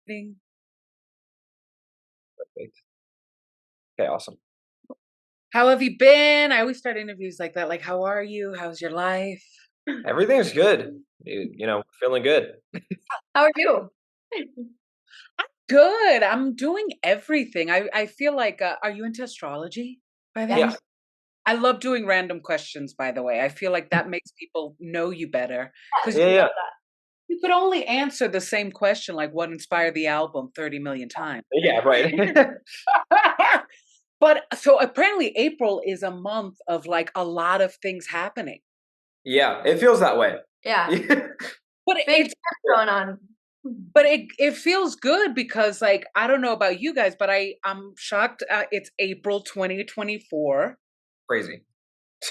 Ding. Perfect. Okay, awesome. How have you been? I always start interviews like that. Like, how are you? How's your life? Everything's good. Feeling good. How are you? I'm good. I'm doing everything. I feel like, are you into astrology by the Yes. way? Yeah. I love doing random questions, by the way. I feel like that makes people know you better because Yeah, yeah. you could only answer the same question, like what inspired the album 30 million times. Yeah, right. But so apparently April is a month of like a lot of things happening. Yeah, it feels that way. Yeah. But Big it's stuff going on. but it feels good because like I don't know about you guys, but I'm shocked it's April 2024 Crazy.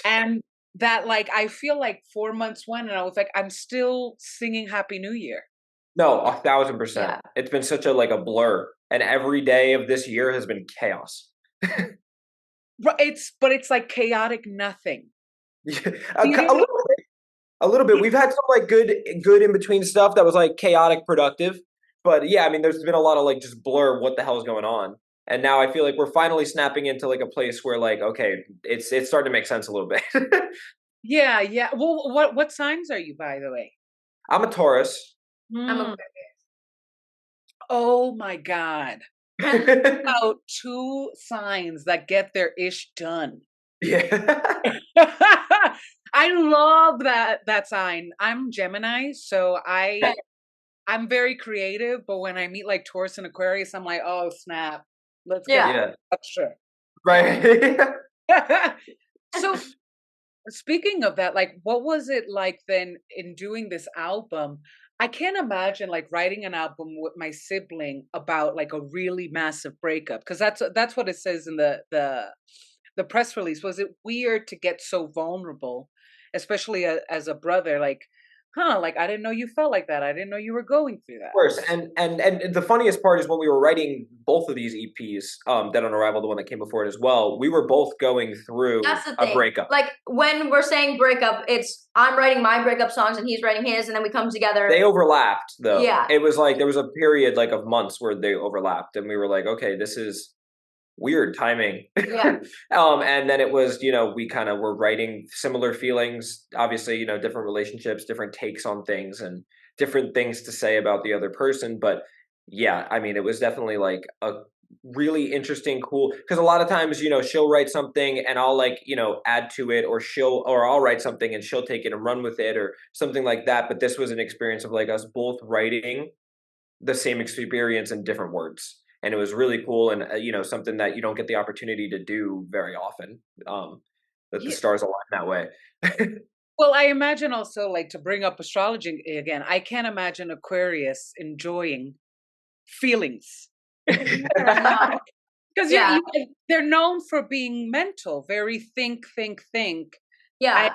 and that like I feel like 4 months went and I was like I'm still singing Happy New Year. No, 1,000%. Yeah. It's been such a blur, and every day of this year has been chaos. It's like chaotic nothing. Yeah, Do you know a little bit. A little bit. We've had some like good in between stuff that was like chaotic, productive. But yeah, I mean, there's been a lot of like just blur. What the hell is going on? And now I feel like we're finally snapping into like a place where like, okay, it's starting to make sense a little bit. Yeah, yeah. Well, what signs are you, by the way? I'm a Taurus. I'm Mm. a Oh my God. About two signs that get their ish done. Yeah. I love that sign. I'm Gemini, so I'm very creative, but when I meet like Taurus and Aquarius, I'm like, oh snap, let's get Yeah. extra. Right. So speaking of that, like, what was it like then in doing this album? I can't imagine like writing an album with my sibling about like a really massive breakup because that's what it says in the press release. Was it weird to get so vulnerable, especially as a brother? Like, huh? Like I didn't know you felt like that. I didn't know you were going through that. Course, and the funniest part is when we were writing both of these EPs, Dead on Arrival, the one that came before it as well, we were both going through That's the a thing. breakup. Like when we're saying breakup, it's I'm writing my breakup songs and he's writing his, and then we come together. They overlapped though. Yeah. It was like there was a period like of months where they overlapped, and we were like, okay, this is weird timing. Yeah. And then it was, we kind of were writing similar feelings, obviously, different relationships, different takes on things, and different things to say about the other person. But yeah, I mean, it was definitely like a really interesting, cool, because a lot of times, she'll write something and I'll like, add to it, or I'll write something and she'll take it and run with it or something like that. But this was an experience of like us both writing the same experience in different words. And it was really cool and, something that you don't get the opportunity to do very often, that the Yeah. stars align that way. Well, I imagine also like to bring up astrology again. I can't imagine Aquarius enjoying feelings. Because Yeah. they're known for being mental, very think. I, Yeah.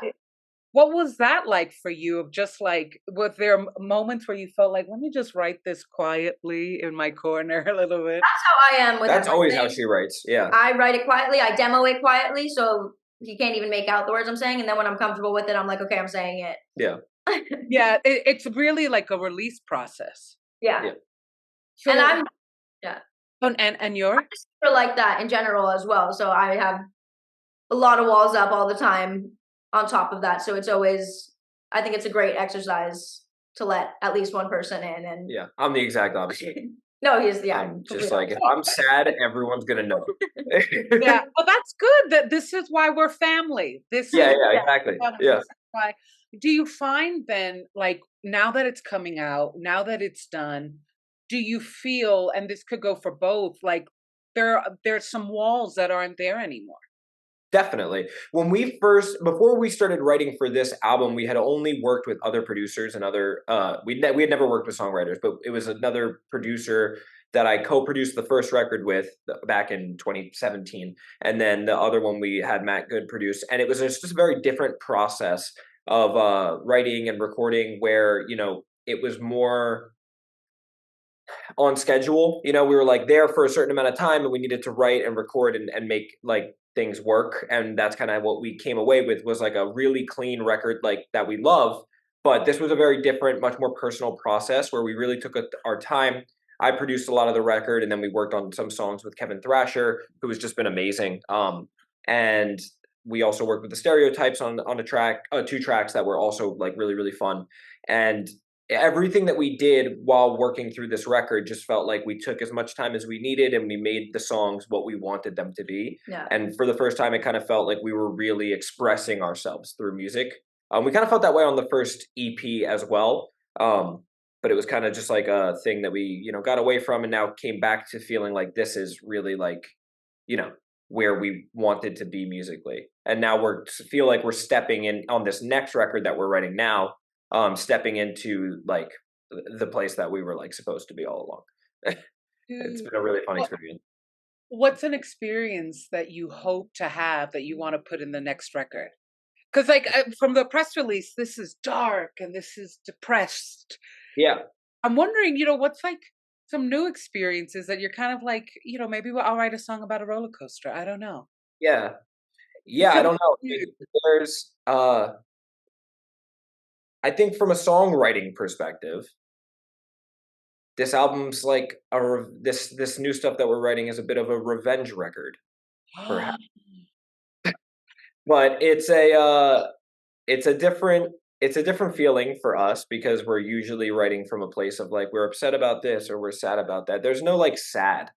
what was that like for you? Of just like, was there moments where you felt like, let me just write this quietly in my corner a little bit? That's how I am with That's always how everything. she writes. Yeah. I write it quietly. I demo it quietly, so he can't even make out the words I'm saying. And then when I'm comfortable with it, I'm like, okay, I'm saying it. Yeah. Yeah, it's really like a release process. Yeah. Yeah. So, And I'm yeah. And you're I'm just super like that in general as well. So I have a lot of walls up all the time on top of that. So it's always, I think it's a great exercise to let at least one person in. And Yeah. I'm the exact opposite. no, he's I'm just like, if I'm sad, everyone's going to know. yeah. Well, that's good. That this is why we're family. Yeah, exactly. Yeah. This is why. Do you find then, like now that it's coming out, now that it's done, do you feel, and this could go for both, like there's some walls that aren't there anymore? Definitely. Before we started writing for this album, we had only worked with other producers and other, we had never worked with songwriters, but it was another producer that I co-produced the first record with back in 2017. And then the other one we had Matt Good produce. And it was just a very different process of writing and recording where, it was more on schedule. We were like there for a certain amount of time and we needed to write and record and make like things work. And that's kind of what we came away with, was like a really clean record like that we love. But this was a very different, much more personal process where we really took our time. I produced a lot of the record, and then we worked on some songs with Kevin Thrasher, who has just been amazing. And we also worked with the Stereotypes on a track, 2 tracks that were also like really, really fun. And everything that we did while working through this record just felt like we took as much time as we needed, and we made the songs what we wanted them to be. Yeah. And for the first time, it kind of felt like we were really expressing ourselves through music. We kind of felt that way on the first EP as well. But it was kind of just like a thing that we, got away from, and now came back to feeling like this is really like, where we wanted to be musically. And now feel like we're stepping in on this next record that we're writing now, stepping into like the place that we were like supposed to be all along. It's been a really fun experience. What's an experience that you hope to have that you want to put in the next record? Because like from the press release, this is dark and this is depressed. Yeah. I'm wondering, what's like some new experiences that you're kind of like, maybe I'll write a song about a roller coaster. I don't know. Yeah. Yeah, I don't know. There's I think from a songwriting perspective, this album's like this new stuff that we're writing is a bit of a revenge record, perhaps. But it's a different feeling for us, because we're usually writing from a place of like we're upset about this or we're sad about that. There's no like sad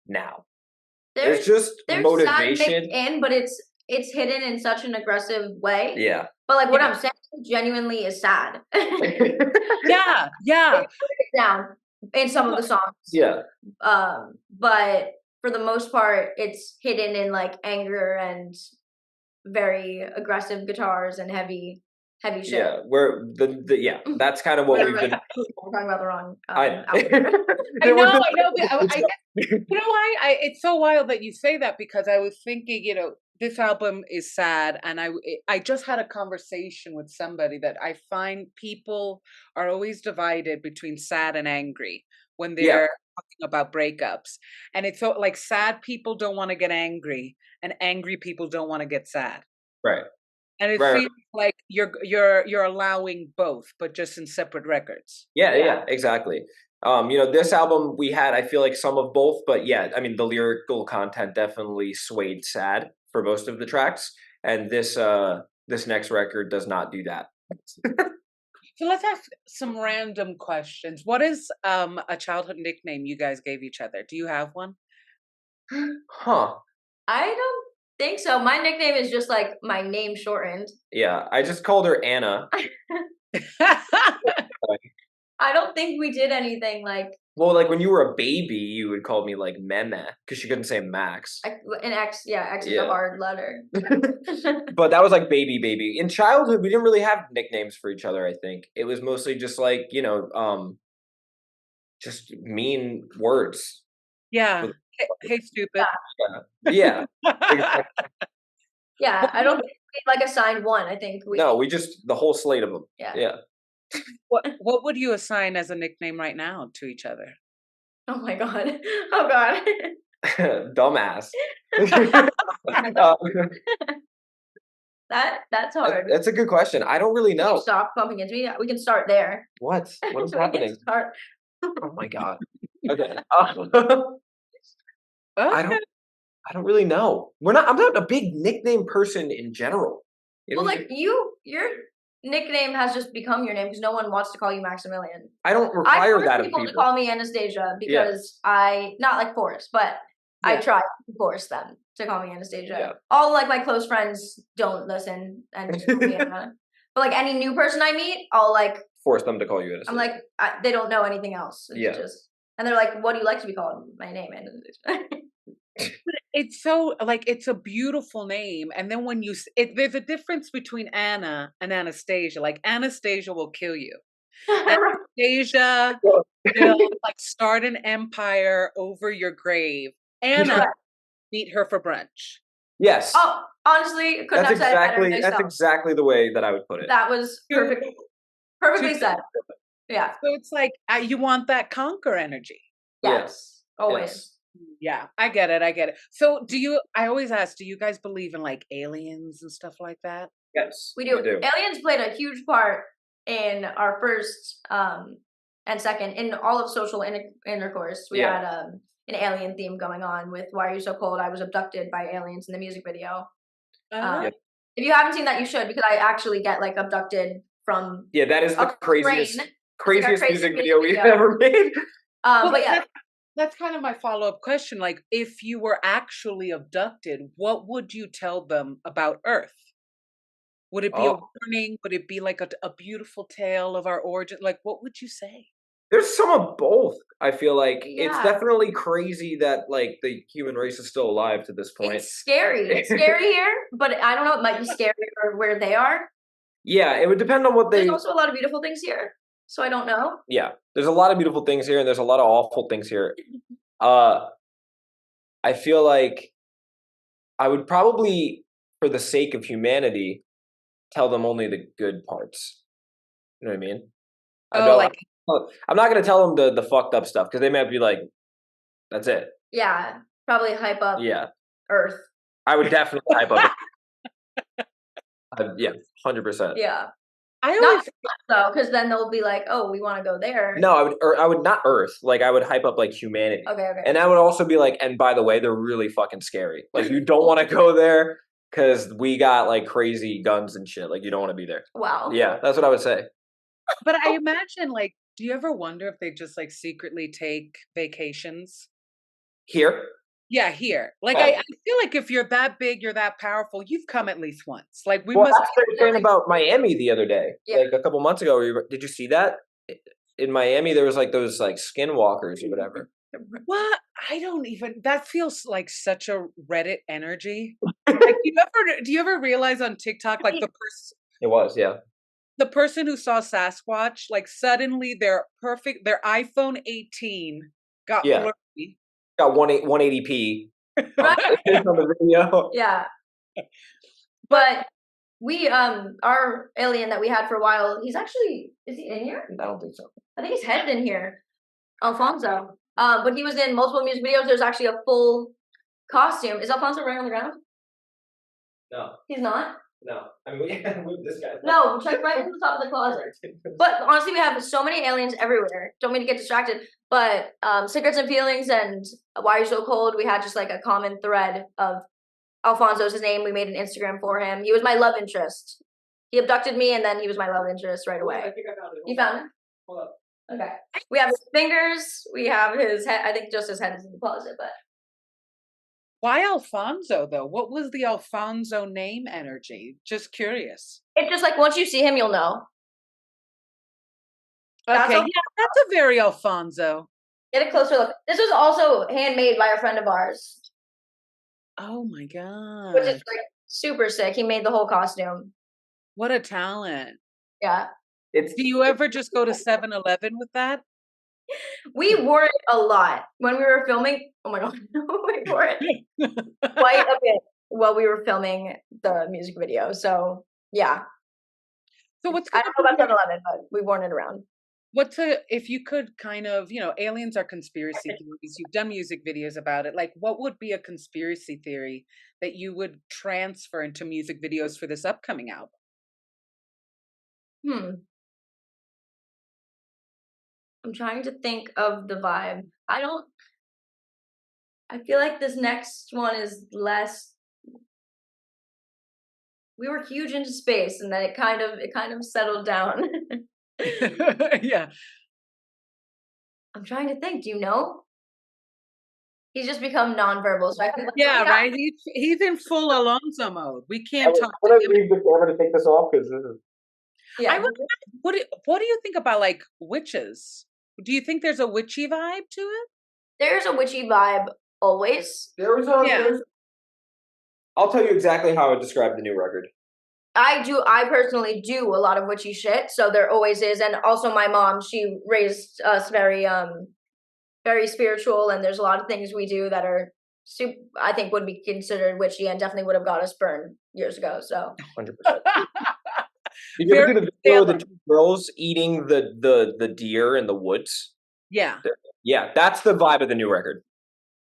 now. There's just motivation. Sad mixed in, but it's hidden in such an aggressive way. Yeah. But like what I'm saying genuinely is sad. Yeah. Down in some of the songs. Yeah. But for the most part, it's hidden in like anger and very aggressive guitars and heavy shit. Yeah, that's kind of what we've been. We're talking about the wrong. I know. You know why? It's so wild that you say that, because I was thinking, this album is sad, and I just had a conversation with somebody that I find people are always divided between sad and angry when they're talking about breakups, and it's so like sad people don't want to get angry, and angry people don't want to get sad. Right. And it feels like you're allowing both, but just in separate records. Yeah, exactly. This album we had, I feel like some of both, but yeah, I mean the lyrical content definitely swayed sad for most of the tracks, and this next record does not do that. So let's ask some random questions. What is a childhood nickname you guys gave each other? Do you have one? Huh. I don't think so. My nickname is just like my name shortened. Yeah, I just called her Anna. I don't think we did anything like. Well, like when you were a baby, you would call me like Meme, because she couldn't say Max. An X, X is a hard letter. But that was like baby. In childhood, we didn't really have nicknames for each other. I think it was mostly just like just mean words. Yeah. Hey, stupid. Yeah. Yeah, I don't think we like assigned one. I think we just the whole slate of them. Yeah. What would you assign as a nickname right now to each other? Oh my god. Oh god. Dumbass. That's hard. That's a good question. I don't really know. Stop bumping into me. We can start there. What is happening? Oh my god. Okay. Okay. I don't really know. I'm not a big nickname person in general. Well, like your nickname has just become your name because no one wants to call you Maxamillion. I don't require that of people people to call me Anastasia because I not like force, but I try to force them to call me Anastasia. Yeah. All like my close friends don't listen and just call me Anna. But like any new person I meet, I'll like force them to call you Anastasia. I'm like they don't know anything else. It's and they're like, "What do you like to be called?" My name Anastasia. It's so like it's a beautiful name, and then when there's a difference between Anna and Anastasia. Like Anastasia will kill you. Anastasia will like start an empire over your grave. Anna, meet her for brunch. Yes. Oh, honestly, couldn't have said it better myself. That's exactly the way that I would put it. That was perfectly said. Yeah. So it's like you want that conquer energy. Yes. Always. Yes. Yeah, I get it. So I always ask, do you guys believe in like aliens and stuff like that? Yes. We do. Aliens played a huge part in our first And second, in all of social intercourse, we Yeah. had an alien theme going on with "Why Are You So Cold?" I was abducted by aliens in the music video. Uh, If you haven't seen that, you should, because I actually get like abducted from Yeah, that is the a craziest train. craziest crazy music music video we've video. ever made. well, But yeah, that's kind of my follow-up question. Like, if you were actually abducted, what would you tell them about Earth? Would it be a Oh, warning? Would it be like a beautiful tale of our origin? Like, what would you say? there's some of both. I feel like it's yeah, definitely crazy that like the human race is still alive to this point. it's scary. It's scary here, but I don't know. It might be scarier where they are. Yeah, it would depend on what There's they. also a lot of beautiful things here, so I don't know. Yeah, there's a lot of beautiful things here, and there's a lot of awful things here. I feel like I would probably, for the sake of humanity, tell them only the good parts. You know what I mean? I Oh, don't. like I'm not gonna tell them the fucked up stuff because they might be like, "That's it." Yeah, probably hype up Yeah, Earth. I would definitely hype up. Yeah, 100%. Yeah, I not always though, because then they'll be like, "Oh, we want to go there." No, I would not Earth. Like I would hype up like humanity, Okay. and I would also be like, and by the way, they're really fucking scary. Like you don't want to go there because we got like crazy guns and shit. Like you don't want to be there. Wow. Yeah, that's what I would say. but I imagine, like, do you ever wonder if they just like secretly take vacations? Here, Yeah, here. Like, oh, I feel like if you're that big, you're that powerful, you've come at least once. Like, we well, must that's what I was saying like- about Miami the other day. Yeah. Like a couple months ago, did you see that? In Miami, there was like those like skinwalkers or whatever. what? I don't even that feels like such a Reddit energy. Like, do you ever realize on TikTok, like It was, yeah. the person who saw Sasquatch, like suddenly their iPhone 18 got Yeah. blurry. Got 180p Right? on the video. Yeah. But we our alien that we had for a while, is he in here? I don't think so. I think he's headed in here. Alfonso. But he was in multiple music videos. There's actually a full costume. Is Alfonso right on the ground? No, He's not. no. I mean, we have moved this guy. No, check right in the top of the closet. But honestly, we have so many aliens everywhere. Don't mean to get distracted, but Secrets and Feelings and Why Are You So Cold, we had just like a common thread of Alfonso's his name. We made an Instagram for him. He was my love interest. He abducted me, and then he was my love interest right away. I think I found it. You found it? Hold up. Okay. We have his fingers. We have his head. I think just his head is in the closet, but Why Alfonso though? What was the Alfonso name energy? Just curious. it's just like once you see him, you'll know. That's Okay, Al- yeah, that's a very Alfonso. Get a closer look. This was also handmade by a friend of ours, Oh my which is god. like super sick. He made the whole costume. What a talent. Yeah. It's Do you ever just go to 7-Eleven with that? We wore it a lot when we were filming. Oh my god, we wore it quite a bit while we were filming the music video. So yeah, So what's I gonna don't know be about 7-Eleven, but we've worn it around. if you could kind of, aliens are conspiracy theories. You've done music videos about it. Like, what would be a conspiracy theory that you would transfer into music videos for this upcoming album? I'm trying to think of the vibe. I feel like this next one is less. We were huge into space, and then it kind of settled down. Yeah. I'm trying to think. Do you know? He's just become nonverbal, so I feel like Yeah, right. He's in full Alonso mode. We can't talk I'm to gonna him. leave the camera to take this off because this is. Yeah. I would. What do you think about like witches? Do you think there's a witchy vibe to it? There's a witchy vibe always. There was a. Yeah. I'll tell you exactly how I would describe the new record. I personally do a lot of witchy shit, so there always is. And also my mom, she raised us very very spiritual, and there's a lot of things we do that are I think would be considered witchy and definitely would have got us burned years ago. So 100%. Did you ever Very do the video of the Salem. two girls eating the deer in the woods? Yeah. Yeah, that's the vibe of the new record.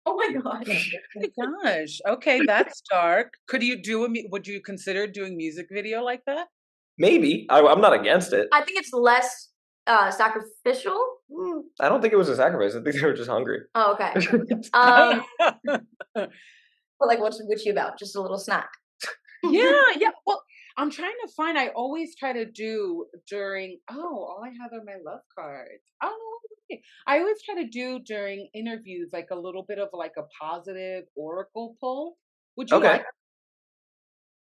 oh my gosh. Oh my gosh. Okay, that's dark. Could you do would you consider doing music video like that? Maybe I'm not against it. I think it's less sacrificial. I don't think it was a sacrifice. I think they were just hungry. Oh, okay. But like, what's witchy about? Just a little snack. Yeah. Well, I'm trying to find. I always try to do during. Oh, all I have are my love cards. Oh no, okay. I always try to do during interviews like a little bit of like a positive oracle pull. Would you Okay. like?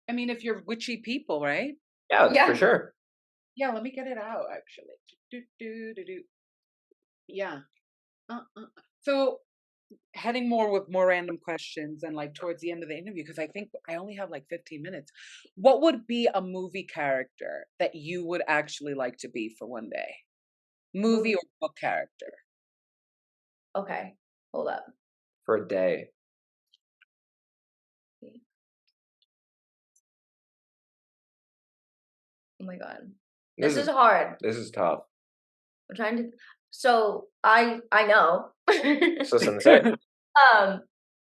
I mean, if you're witchy people, right? Yeah, for Yeah. sure. Yeah, let me get it out actually. Do, do, do, do. Yeah. So heading more with more random questions and like towards the end of the interview, because I think I only have like 15 minutes. What would be a movie character that you would actually like to be for one day? Movie or book character? Okay, hold up. For a day. Oh my god, This this is is hard. this is tough. I'm trying to. So I know. So sensei.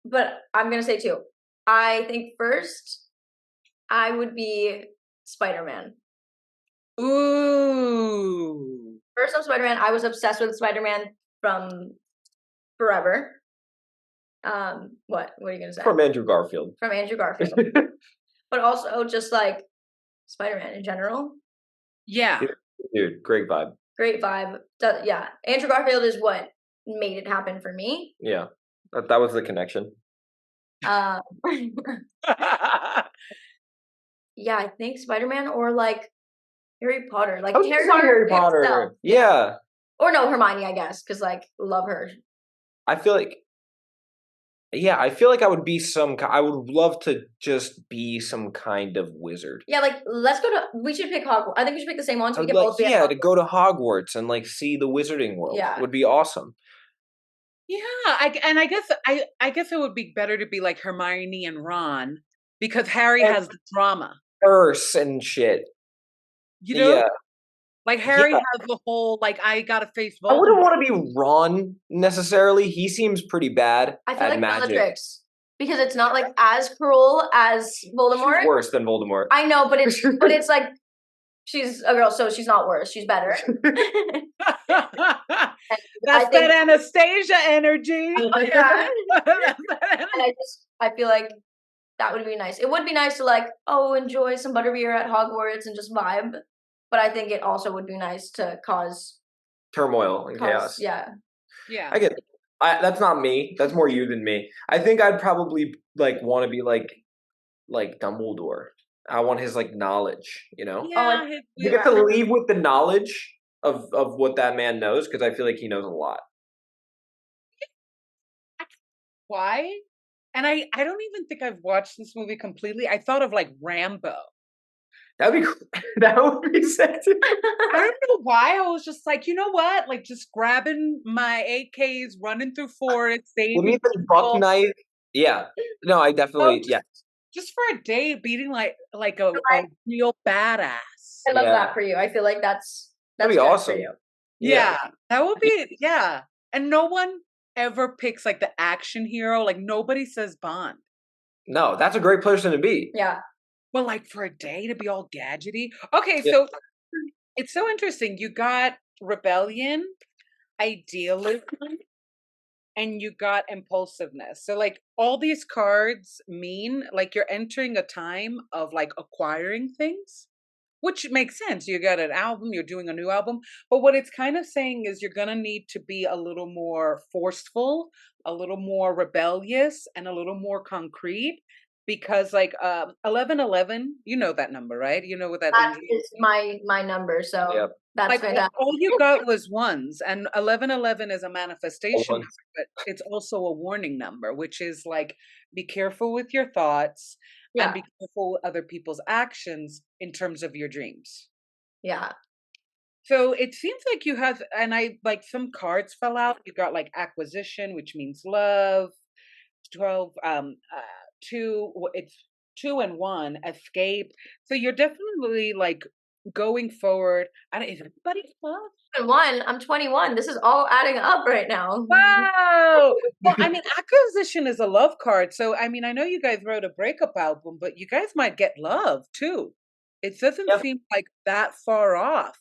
But I'm gonna say two. I think first I would be Spider-Man. Ooh. First, I'm Spider-Man. I was obsessed with Spider-Man from forever. What are you gonna say? From Andrew Garfield. From Andrew Garfield, but also just like Spider-Man in general. Yeah. Dude, great vibe. Great vibe. Yeah, Andrew Garfield is what made it happen for me. Yeah. That was the connection. Um, yeah, I think Spider-Man or like Harry Potter. Like I was Harry gonna say Potter. Harry itself. Potter. Yeah. Or no, Hermione, I guess, because like love her. I feel like I feel like I would be I would love to just be some kind of wizard. Yeah, like let's go to. We should pick Hogwarts. I think we should pick the same ones. I We would can both be at to Hogwarts. go to Hogwarts and like see the wizarding world. Yeah. Would be awesome. Yeah, I guess I guess it would be better to be like Hermione and Ron because Harry And has the drama. Curse and shit. You know? Yeah. Like Harry Yeah. has the whole like I gotta face I wouldn't Voldemort. want to be Ron necessarily. He seems pretty bad I feel at like magic. Bellatrix because it's not like as cruel as Voldemort. She's worse than Voldemort. I know, but it's like she's a girl, so she's not worse. She's better. That's that Anastasia energy. Yeah. And I feel like that would be nice. It would be nice to like, enjoy some butterbeer at Hogwarts and just vibe. But I think it also would be nice to cause turmoil and chaos. Yeah. Yeah. I get it. That's not me. That's more you than me. I think I'd probably like want to be like Dumbledore. I want his like knowledge, you know? Yeah, you get to leave with the knowledge of what that man knows because I feel like he knows a lot. Why? And I don't even think I've watched this movie completely. I thought of like Rambo. That would be sexy. I don't know why. I was just like, you know what? Like just grabbing my AKs, running through forests, saving the buck knife. Yeah. No, I definitely just for a day beating like a real badass. I love that for you. I feel like that'd be awesome for you. Yeah. That would be And no one ever picks like the action hero. Like nobody says Bond. No, that's a great person to be. Yeah. But like for a day to be all gadgety. Okay, so it's so interesting. You got rebellion, idealism, and you got impulsiveness. So like all these cards mean like you're entering a time of like acquiring things, which makes sense. You got an album, you're doing a new album. But what it's kind of saying is you're going to need to be a little more forceful, a little more rebellious, and a little more concrete. Because like 1111, you know that number, right? You know what that is my number. So that's like fantastic. all you got was ones, and 1111 is a manifestation number, but it's also a warning number, which is like be careful with your thoughts and be careful with other people's actions in terms of your dreams. Yeah. So it seems like you have, and I like some cards fell out. You got like acquisition, which means love. 12 it's 2 and 1 escape, so you're definitely like going forward. Is everybody close? 1 I'm 21. This is all adding up right now. Wow. Well, I mean, acquisition is a love card, so I mean, I know you guys wrote a breakup album, but you guys might get love too. It doesn't seem like that far off.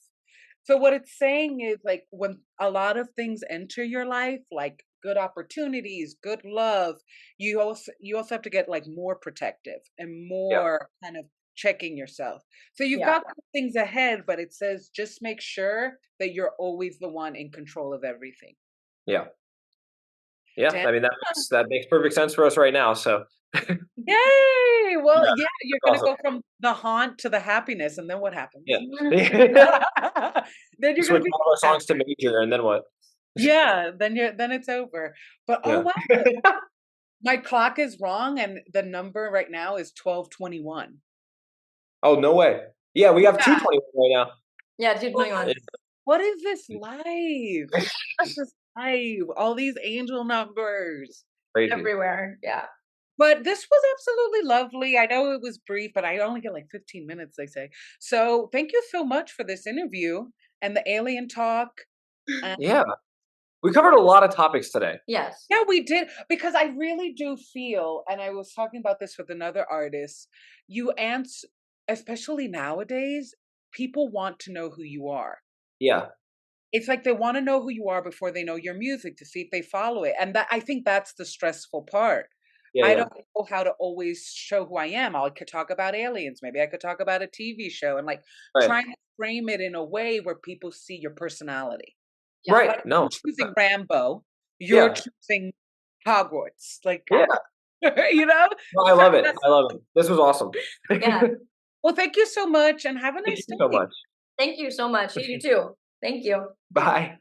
So what it's saying is like when a lot of things enter your life, like good opportunities, good love, you also have to get like more protective and Yeah. more kind of checking yourself. So you've Yeah. got good things ahead, but it says just make sure that you're always the one in control of everything. Yeah. Yeah. Damn. I mean, that makes perfect sense for us right now. So Yay! Well, yeah, yeah, you're that's gonna awesome. go from the haunt to the happiness, and then what happens? Yeah. Yeah. Then you're gonna Switch be all our songs to major, and then what? yeah, then it's over. But oh Yeah. wow, my clock is wrong, and the number right now is 12:21. Oh, no way. Yeah, we have Yeah. 221 right now. Yeah, What? 221. What is this life? What is this life? All these angel numbers. Crazy. Everywhere. Yeah. But this was absolutely lovely. I know it was brief, but I only get like 15 minutes, they say. So thank you so much for this interview and the alien talk. And Yeah. We covered a lot of topics today. Yes. yeah, we did because I really do feel, and I was talking about this with another artist, you answer, especially nowadays, people want to know who you are. Yeah. It's like they want to know who you are before they know your music to see if they follow it. And that I think that's the stressful part. Yeah, I yeah. don't know how to always show who I am. I could talk about aliens. Maybe I could talk about a TV show and like Right. trying to frame it in a way where people see your personality. Yeah. Right. Like No. I'm choosing Rambo, you're Yeah. choosing Hogwarts. Like, Yeah. you know? No, I So love it. I love it. This was awesome. Yeah. well, thank you so much and have a Thank nice you so day. much. Thank you so much. You too. Thank you. Bye.